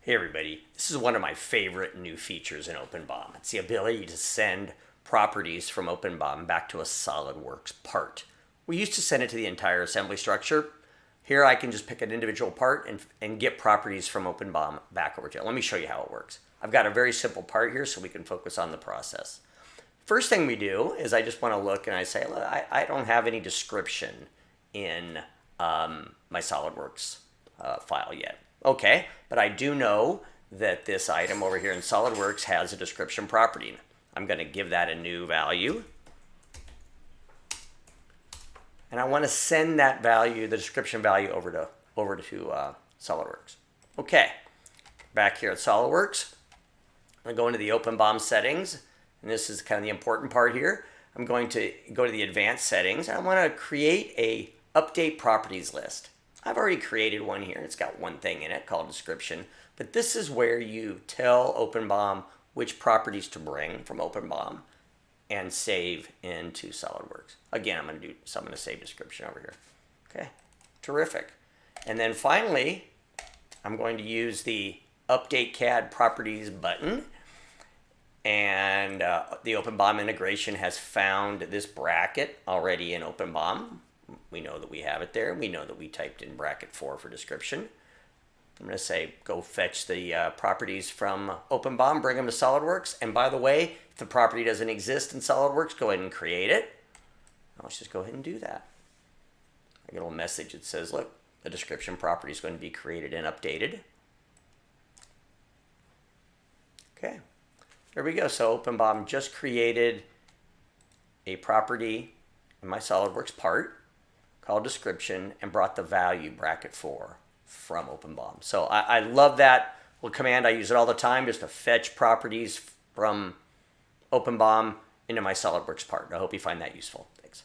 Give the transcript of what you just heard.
Hey everybody, this is one of my favorite new features in OpenBOM. It's the ability to send properties from OpenBOM back to a Solidworks part. We used to send it to the entire assembly structure. Here I can just pick an individual part and get properties from OpenBOM back over to it. Let me show you how it works. I've got a very simple part here so we can focus on the process. First thing we do is I just want to look and I say, look, I don't have any description in my Solidworks file yet. Okay, but I do know that this item over here in SolidWorks has a description property. I'm going to give that a new value. And I want to send that value, the description value, over to SolidWorks. Okay, back here at SolidWorks, I'm going to go into the OpenBOM settings. And this is kind of the important part here. I'm going to go to the advanced settings. And I want to create a update properties list. I've already created one here. It's got one thing in it called description. But this is where you tell OpenBOM which properties to bring from OpenBOM and save into SolidWorks. Again, I'm going to save description over here. Okay, terrific. And then finally, I'm going to use the Update CAD Properties button. And the OpenBOM integration has found this bracket already in OpenBOM. We know that we have it there. We know that we typed in bracket 4 for description. I'm going to say go fetch the properties from OpenBOM, bring them to SolidWorks. And by the way, if the property doesn't exist in SolidWorks, go ahead and create it. Let's just go ahead and do that. I get a little message that says, look, the description property is going to be created and updated. Okay, there we go. So OpenBOM just created a property in my SolidWorks part called description and brought the value bracket 4 from OpenBOM. So I love that little command. I use it all the time just to fetch properties from OpenBOM into my SolidWorks part. I hope you find that useful. Thanks.